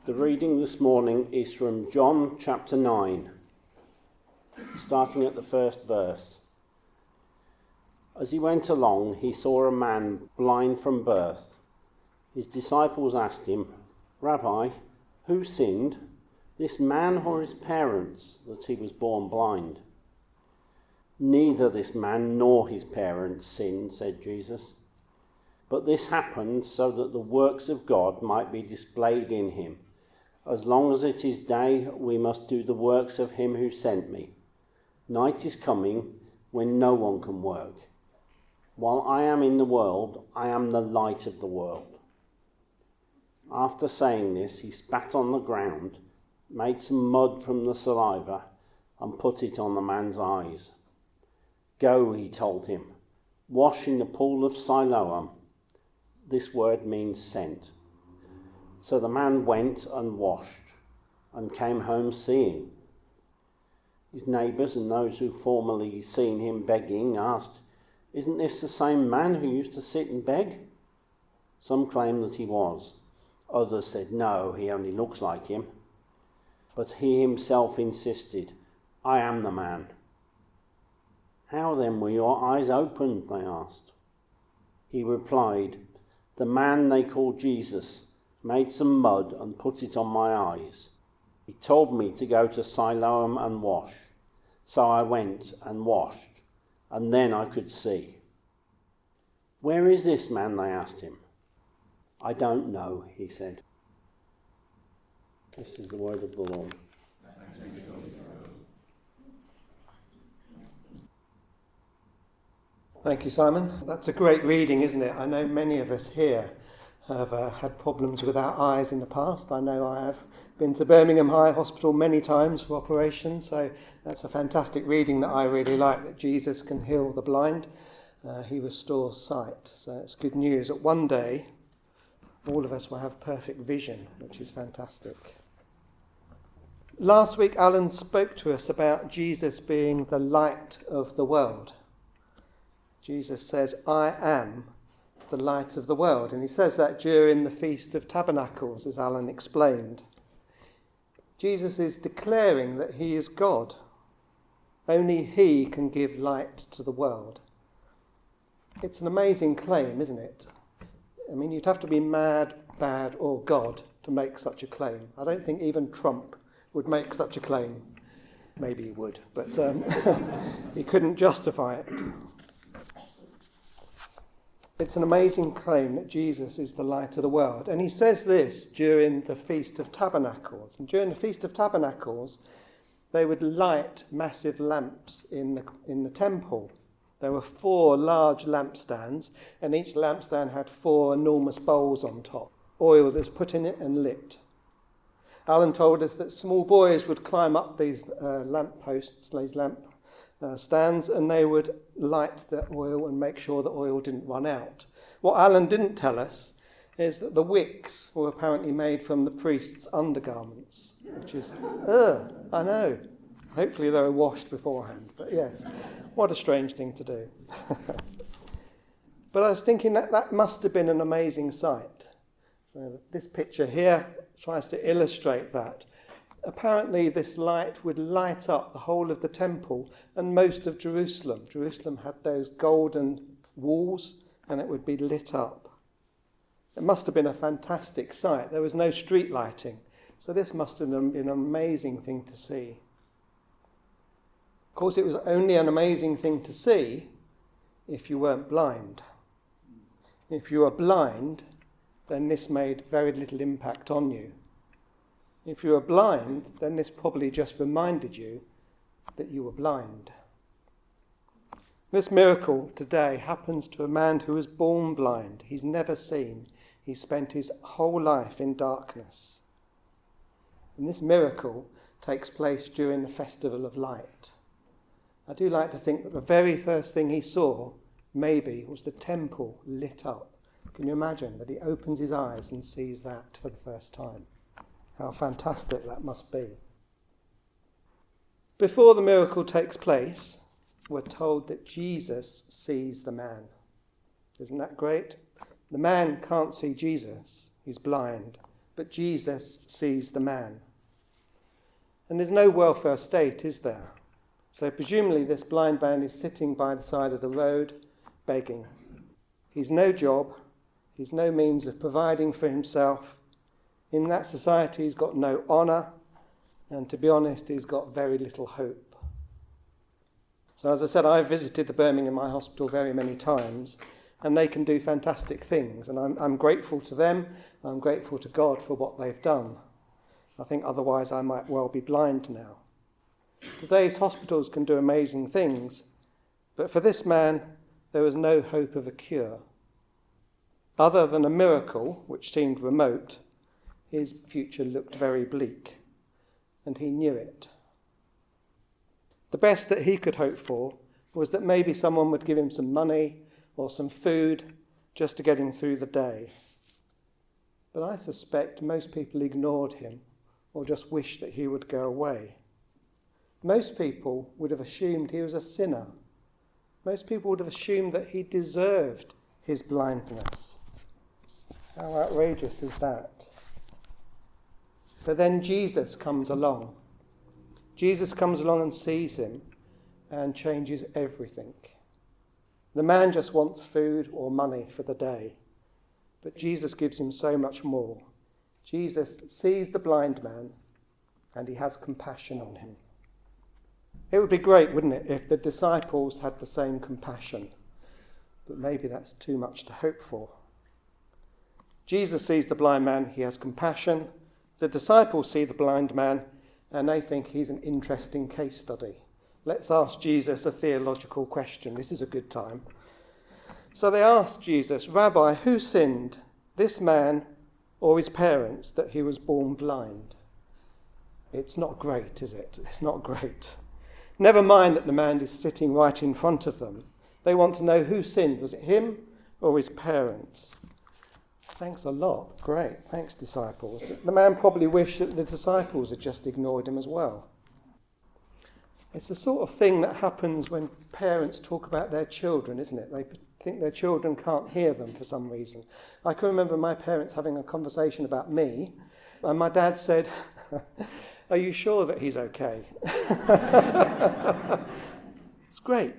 The reading this morning is from John chapter 9, starting at the first verse. As he went along, he saw a man blind from birth. His disciples asked him, "Rabbi, who sinned, this man or his parents, that he was born blind?" "Neither this man nor his parents sinned," said Jesus. "But this happened so that the works of God might be displayed in him. As long as it is day, we must do the works of him who sent me. Night is coming when no one can work. While I am in the world, I am the light of the world." After saying this, he spat on the ground, made some mud from the saliva, and put it on the man's eyes. "Go," he told him, "wash in the pool of Siloam." This word means sent. So the man went and washed, and came home seeing. His neighbours and those who formerly seen him begging asked, "Isn't this the same man who used to sit and beg?" Some claimed that he was. Others said, "No, he only looks like him." But he himself insisted, "I am the man." "How then were your eyes opened?" they asked. He replied, "The man they call Jesus made some mud and put it on my eyes. He told me to go to Siloam and wash. So I went and washed, and then I could see." "Where is this man?" they asked him. "I don't know," he said. This is the word of the Lord. Thank you, Simon. That's a great reading, isn't it? I know many of us here have had problems with our eyes in the past. I know I have been to Birmingham High Hospital many times for operations, so that's a fantastic reading that I really like, that Jesus can heal the blind. He restores sight. So it's good news that one day all of us will have perfect vision, which is fantastic. Last week, Alan spoke to us about Jesus being the light of the world. Jesus says, "I am the light of the world." And he says that during the Feast of Tabernacles, as Alan explained. Jesus is declaring that he is God. Only he can give light to the world. It's an amazing claim, isn't it? I mean, you'd have to be mad, bad, or God to make such a claim. I don't think even Trump would make such a claim. Maybe he would, but he couldn't justify it. It's an amazing claim that Jesus is the light of the world. And he says this during the Feast of Tabernacles. And during the Feast of Tabernacles, they would light massive lamps in the temple. There were 4 large lampstands, and each lampstand had 4 enormous bowls on top. Oil was put in it and lit. Alan told us that small boys would climb up these lamp posts, these lamp stands, and they would light the oil and make sure the oil didn't run out. What Alan didn't tell us is that the wicks were apparently made from the priest's undergarments, which is, I know. Hopefully they were washed beforehand, but yes, what a strange thing to do. But I was thinking that must have been an amazing sight. So this picture here tries to illustrate that. Apparently this light would light up the whole of the temple and most of Jerusalem. Jerusalem had those golden walls, and it would be lit up. It must have been a fantastic sight. There was no street lighting, so this must have been an amazing thing to see. Of course, it was only an amazing thing to see if you weren't blind. If you were blind, then this made very little impact on you. If you were blind, then this probably just reminded you that you were blind. This miracle today happens to a man who was born blind. He's never seen. He spent his whole life in darkness. And this miracle takes place during the Festival of Light. I do like to think that the very first thing he saw, maybe, was the temple lit up. Can you imagine that he opens his eyes and sees that for the first time? How fantastic that must be. Before the miracle takes place, we're told that Jesus sees the man. Isn't that great? The man can't see Jesus. He's blind. but Jesus sees the man. And there's no welfare state, is there? So presumably this blind man is sitting by the side of the road, begging. He's no job, he's no means of providing for himself. In that society he's got no honour, and to be honest, he's got very little hope. So as I said, I've visited the Birmingham Eye Hospital very many times, and they can do fantastic things, and I'm grateful to them, and I'm grateful to God for what they've done. I think otherwise I might well be blind now. Today's hospitals can do amazing things, but for this man there was no hope of a cure. Other than a miracle, which seemed remote, his future looked very bleak, and he knew it. The best that he could hope for was that maybe someone would give him some money or some food just to get him through the day. But I suspect most people ignored him or just wished that he would go away. Most people would have assumed he was a sinner. Most people would have assumed that he deserved his blindness. How outrageous is that? But then Jesus comes along. Jesus comes along and sees him and changes everything. The man just wants food or money for the day, but Jesus gives him so much more. Jesus sees the blind man and he has compassion on him. It would be great, wouldn't it, if the disciples had the same compassion, but maybe that's too much to hope for. Jesus sees the blind man, he has compassion. The disciples see the blind man and they think he's an interesting case study. Let's ask Jesus a theological question. This is a good time. So they asked Jesus, "Rabbi, who sinned, this man or his parents, that he was born blind?" It's not great, is it? It's not great. Never mind that the man is sitting right in front of them. They want to know who sinned. Was it him or his parents? Thanks a lot. Great. Thanks, disciples. The man probably wished that the disciples had just ignored him as well. It's the sort of thing that happens when parents talk about their children, isn't it? They think their children can't hear them for some reason. I can remember my parents having a conversation about me, and my dad said, "Are you sure that he's okay?" It's great.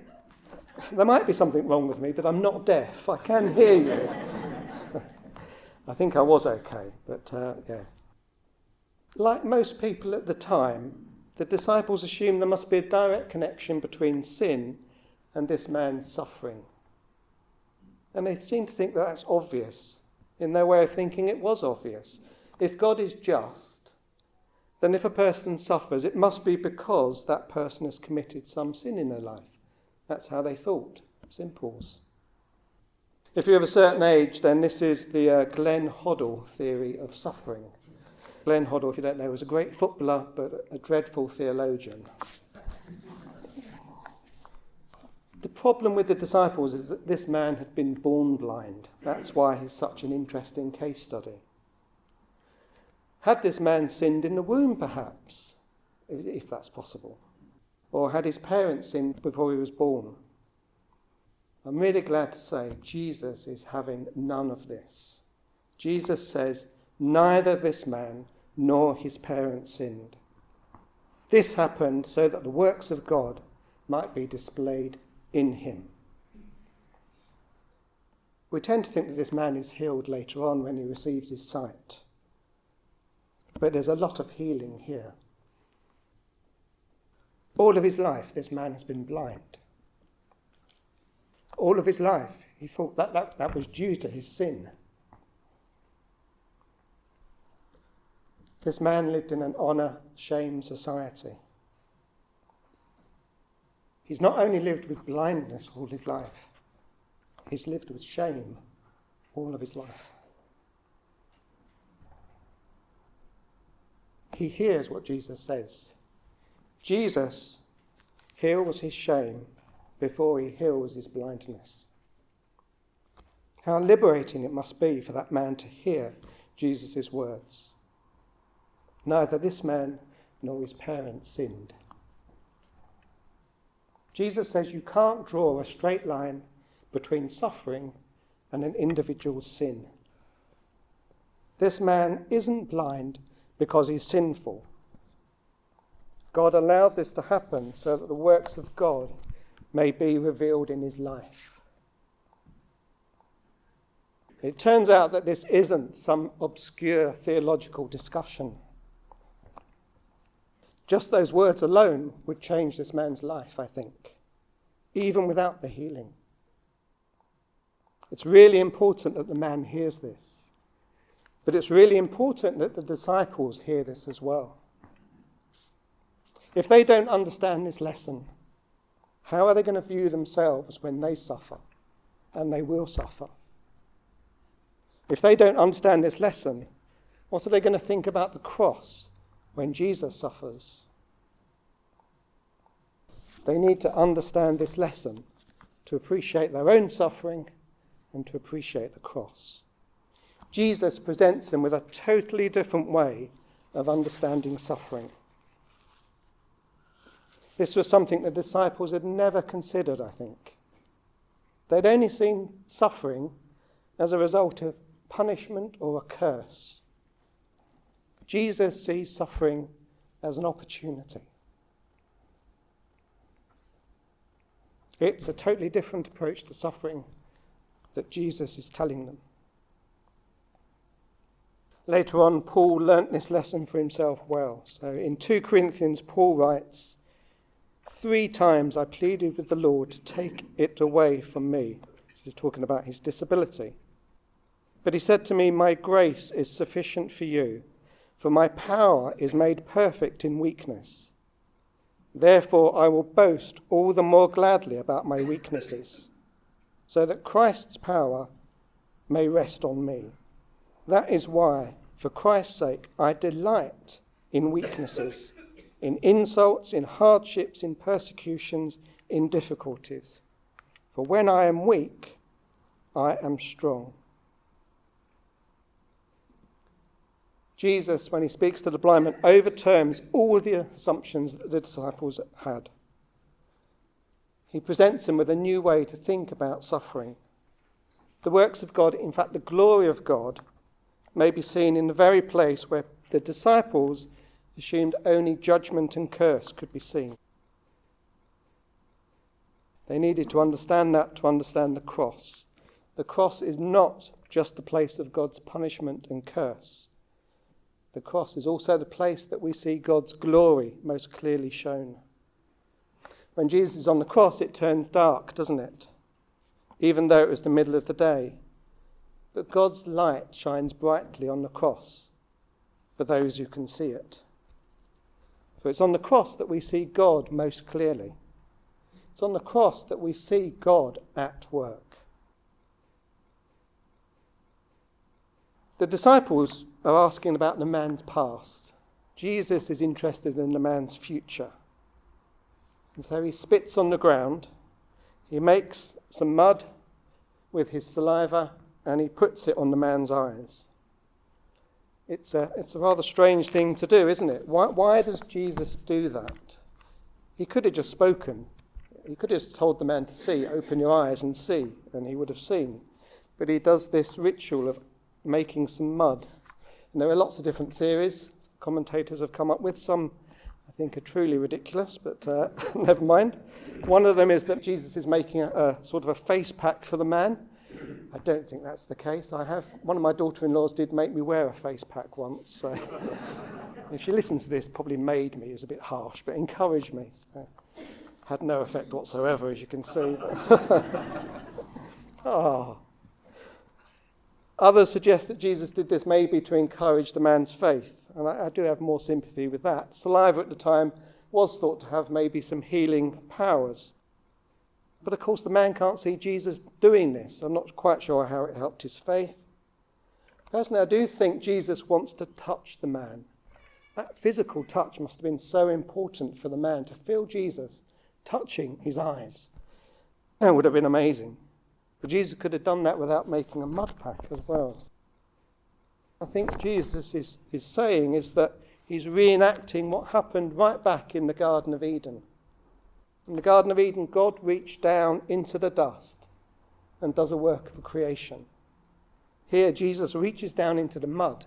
There might be something wrong with me, but I'm not deaf. I can hear you. I think I was okay, but yeah. Like most people at the time, the disciples assumed there must be a direct connection between sin and this man's suffering. And they seem to think that that's obvious. In their way of thinking, it was obvious. If God is just, then if a person suffers, it must be because that person has committed some sin in their life. That's how they thought. Simples. If you're of a certain age, then this is the Glenn Hoddle theory of suffering. Glenn Hoddle, if you don't know, was a great footballer, but a dreadful theologian. The problem with the disciples is that this man had been born blind. That's why he's such an interesting case study. Had this man sinned in the womb, perhaps, if that's possible? Or had his parents sinned before he was born? I'm really glad to say Jesus is having none of this. Jesus says, neither this man nor his parents sinned. This happened so that the works of God might be displayed in him. We tend to think that this man is healed later on when he receives his sight. But there's a lot of healing here. All of his life, this man has been blind. All of his life, he thought that was due to his sin. This man lived in an honour-shame society. He's not only lived with blindness all his life, he's lived with shame all of his life. He hears what Jesus says. Jesus heals his shame before he heals his blindness. How liberating it must be for that man to hear Jesus' words. Neither this man nor his parents sinned. Jesus says you can't draw a straight line between suffering and an individual's sin. This man isn't blind because he's sinful. God allowed this to happen so that the works of God may be revealed in his life. It turns out that this isn't some obscure theological discussion. Just those words alone would change this man's life, I think, even without the healing. It's really important that the man hears this, but it's really important that the disciples hear this as well. If they don't understand this lesson, how are they going to view themselves when they suffer? And they will suffer. If they don't understand this lesson, what are they going to think about the cross when Jesus suffers? They need to understand this lesson to appreciate their own suffering and to appreciate the cross. Jesus presents them with a totally different way of understanding suffering. This was something the disciples had never considered, I think. They'd only seen suffering as a result of punishment or a curse. Jesus sees suffering as an opportunity. It's a totally different approach to suffering that Jesus is telling them. Later on, Paul learnt this lesson for himself well. So in 2 Corinthians, Paul writes, 3 times I pleaded with the Lord to take it away from me. He's talking about his disability. But he said to me, my grace is sufficient for you, for my power is made perfect in weakness. Therefore I will boast all the more gladly about my weaknesses, so that Christ's power may rest on me. That is why, for Christ's sake, I delight in weaknesses, in insults, in hardships, in persecutions, in difficulties. For when I am weak, I am strong. Jesus, when he speaks to the blind man, overturns all the assumptions that the disciples had. He presents them with a new way to think about suffering. The works of God, in fact, the glory of God, may be seen in the very place where the disciples assumed only judgment and curse could be seen. They needed to understand that to understand the cross. The cross is not just the place of God's punishment and curse. The cross is also the place that we see God's glory most clearly shown. When Jesus is on the cross, it turns dark, doesn't it? Even though it was the middle of the day. But God's light shines brightly on the cross for those who can see it. For it's on the cross that we see God most clearly. It's on the cross that we see God at work. The disciples are asking about the man's past. Jesus is interested in the man's future. And so he spits on the ground, he makes some mud with his saliva, and he puts it on the man's eyes. It's a rather strange thing to do, isn't it? Why does Jesus do that? He could have just spoken. He could have just told the man to see, open your eyes and see, and he would have seen. But he does this ritual of making some mud. And there are lots of different theories commentators have come up with. Some, I think, are truly ridiculous, but never mind. One of them is that Jesus is making a sort of a face pack for the man. I don't think that's the case. One of my daughter-in-laws did make me wear a face pack once. So if she listens to this, probably made me is a bit harsh, but encouraged me. So had no effect whatsoever, as you can see. Others suggest that Jesus did this maybe to encourage the man's faith, and I do have more sympathy with that. Saliva at the time was thought to have maybe some healing powers. But of course the man can't see Jesus doing this. I'm not quite sure how it helped his faith. Personally, I do think Jesus wants to touch the man. That physical touch must have been so important for the man to feel Jesus touching his eyes. That would have been amazing. But Jesus could have done that without making a mud pack as well. I think Jesus is saying is that he's reenacting what happened right back in the Garden of Eden. In the Garden of Eden, God reached down into the dust and does a work of creation. Here, Jesus reaches down into the mud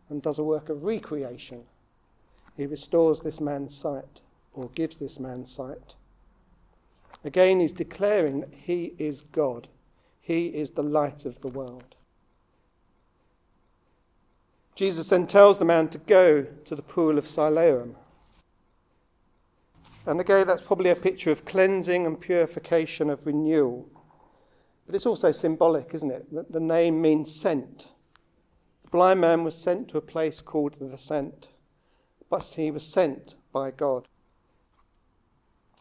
and does a work of recreation. He restores this man's sight, or gives this man sight. Again, he's declaring that he is God. He is the light of the world. Jesus then tells the man to go to the pool of Siloam. And again, that's probably a picture of cleansing and purification, of renewal. But it's also symbolic, isn't it? That the name means sent. The blind man was sent to a place called the Sent, but he was sent by God.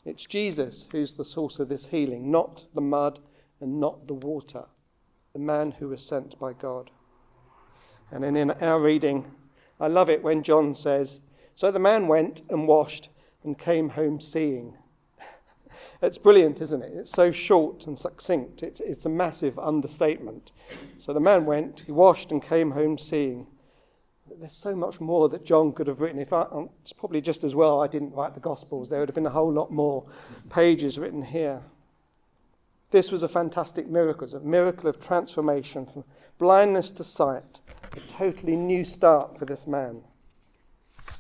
It's Jesus who's the source of this healing, not the mud and not the water. The man who was sent by God. And then in our reading, I love it when John says, "So the man went and washed and came home seeing." It's brilliant, isn't it? It's so short and succinct. It's a massive understatement. So the man went, he washed and came home seeing. But there's so much more that John could have written. It's probably just as well I didn't write the Gospels. There would have been a whole lot more pages written here. This was a fantastic miracle. It's a miracle of transformation from blindness to sight. A totally new start for this man.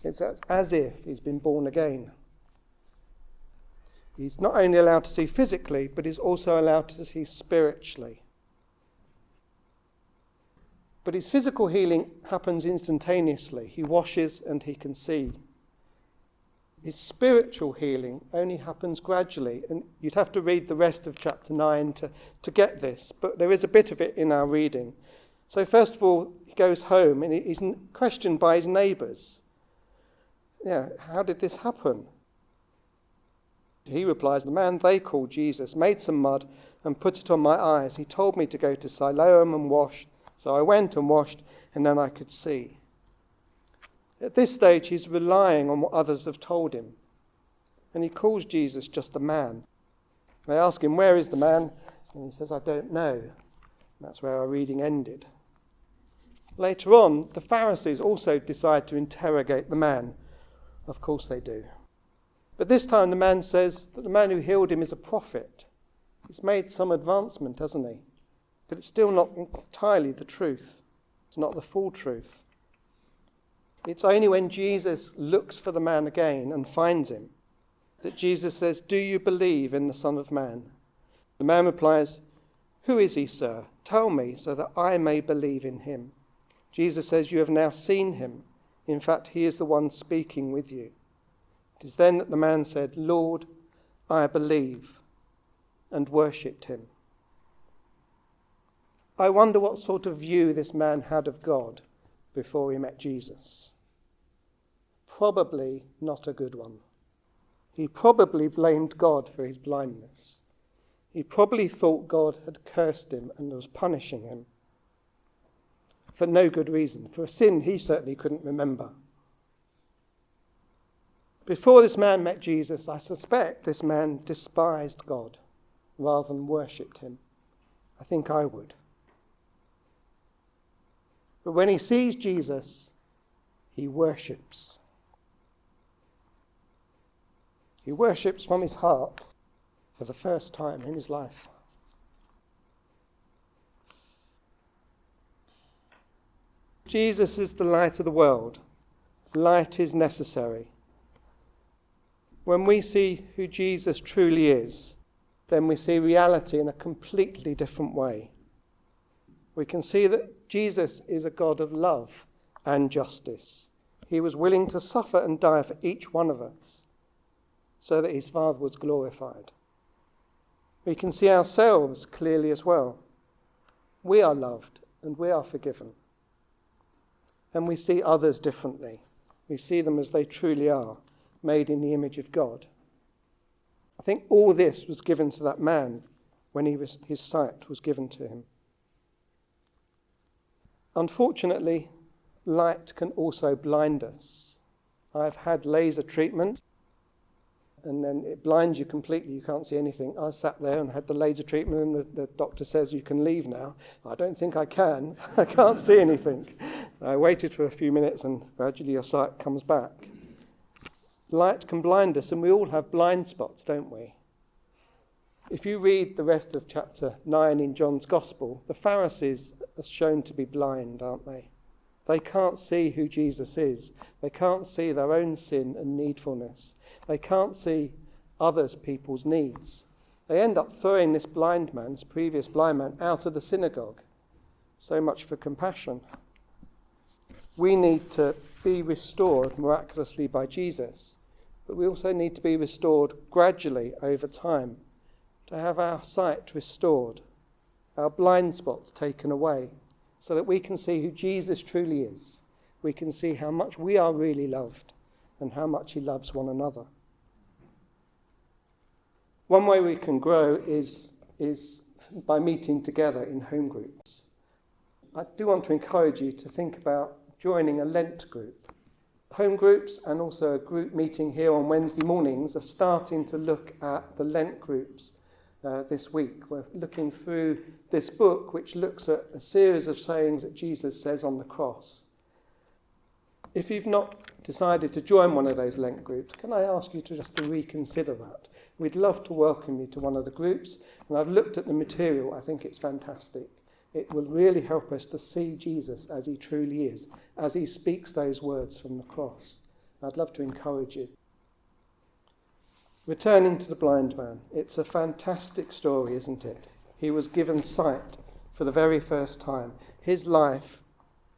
It's as if he's been born again. He's not only allowed to see physically, but he's also allowed to see spiritually. But his physical healing happens instantaneously. He washes and he can see. His spiritual healing only happens gradually, and you'd have to read the rest of chapter 9 to get this, but there is a bit of it in our reading. So first of all, he goes home and he's questioned by his neighbours. Yeah, how did this happen? He replies, "The man they called Jesus made some mud and put it on my eyes. He told me to go to Siloam and wash. So I went and washed, and then I could see." At this stage, he's relying on what others have told him. And he calls Jesus just a man. They ask him, "Where is the man?" And he says, "I don't know." That's where our reading ended. Later on, the Pharisees also decide to interrogate the man. Of course they do. But this time the man says that the man who healed him is a prophet. He's made some advancement, hasn't he? But it's still not entirely the truth. It's not the full truth. It's only when Jesus looks for the man again and finds him that Jesus says, "Do you believe in the Son of Man?" The man replies, "Who is he, sir? Tell me so that I may believe in him." Jesus says, "You have now seen him. In fact, he is the one speaking with you." It is then that the man said, "Lord, I believe," and worshipped him. I wonder what sort of view this man had of God before he met Jesus. Probably not a good one. He probably blamed God for his blindness. He probably thought God had cursed him and was punishing him for no good reason, for a sin he certainly couldn't remember. Before this man met Jesus, I suspect this man despised God rather than worshipped him. I think I would. But when he sees Jesus, he worships. He worships from his heart for the first time in his life. Jesus is the light of the world. Light is necessary. When we see who Jesus truly is, then we see reality in a completely different way. We can see that Jesus is a God of love and justice. He was willing to suffer and die for each one of us so that his Father was glorified. We can see ourselves clearly as well. We are loved and we are forgiven. And we see others differently. We see them as they truly are, made in the image of God. I think all this was given to that man when his sight was given to him. Unfortunately, light can also blind us. I've had laser treatment, and then it blinds you completely. You can't see anything. I sat there and had the laser treatment, and the doctor says, "You can leave now." I don't think I can. I can't see anything. I waited for a few minutes, and gradually your sight comes back. Light can blind us, and we all have blind spots, don't we? If you read the rest of chapter 9 in John's Gospel, the Pharisees are shown to be blind, aren't they? They can't see who Jesus is. They can't see their own sin and needfulness. They can't see others' people's needs. They end up throwing this previous blind man, out of the synagogue. So much for compassion. We need to be restored miraculously by Jesus, but we also need to be restored gradually over time, to have our sight restored, our blind spots taken away, so that we can see who Jesus truly is. We can see how much we are really loved and how much he loves one another. One way we can grow is by meeting together in home groups. I do want to encourage you to think about joining a Lent group. Home groups and also a group meeting here on Wednesday mornings are starting to look at the Lent groups this week. We're looking through this book, which looks at a series of sayings that Jesus says on the cross. If you've not decided to join one of those Lent groups, can I ask you to reconsider that? We'd love to welcome you to one of the groups, and I've looked at the material. I think it's fantastic. It will really help us to see Jesus as he truly is, as he speaks those words from the cross. I'd love to encourage you. Returning to the blind man, it's a fantastic story, isn't it? He was given sight for the very first time. His life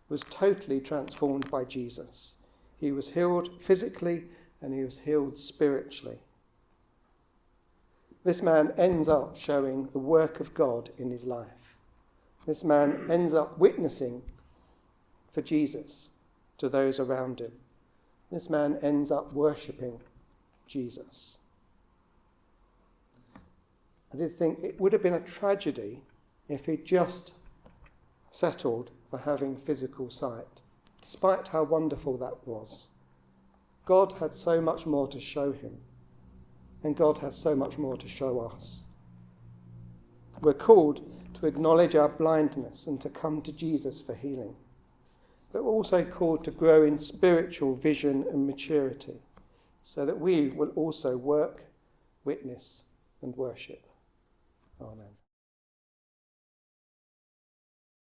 was totally transformed by Jesus. He was healed physically and he was healed spiritually. This man ends up showing the work of God in his life. This man ends up witnessing for Jesus to those around him. This man ends up worshipping Jesus. I did think it would have been a tragedy if he'd just settled for having physical sight, despite how wonderful that was. God had so much more to show him, and God has so much more to show us. We're called to acknowledge our blindness and to come to Jesus for healing, but we're also called to grow in spiritual vision and maturity, so that we will also work, witness, and worship. Amen.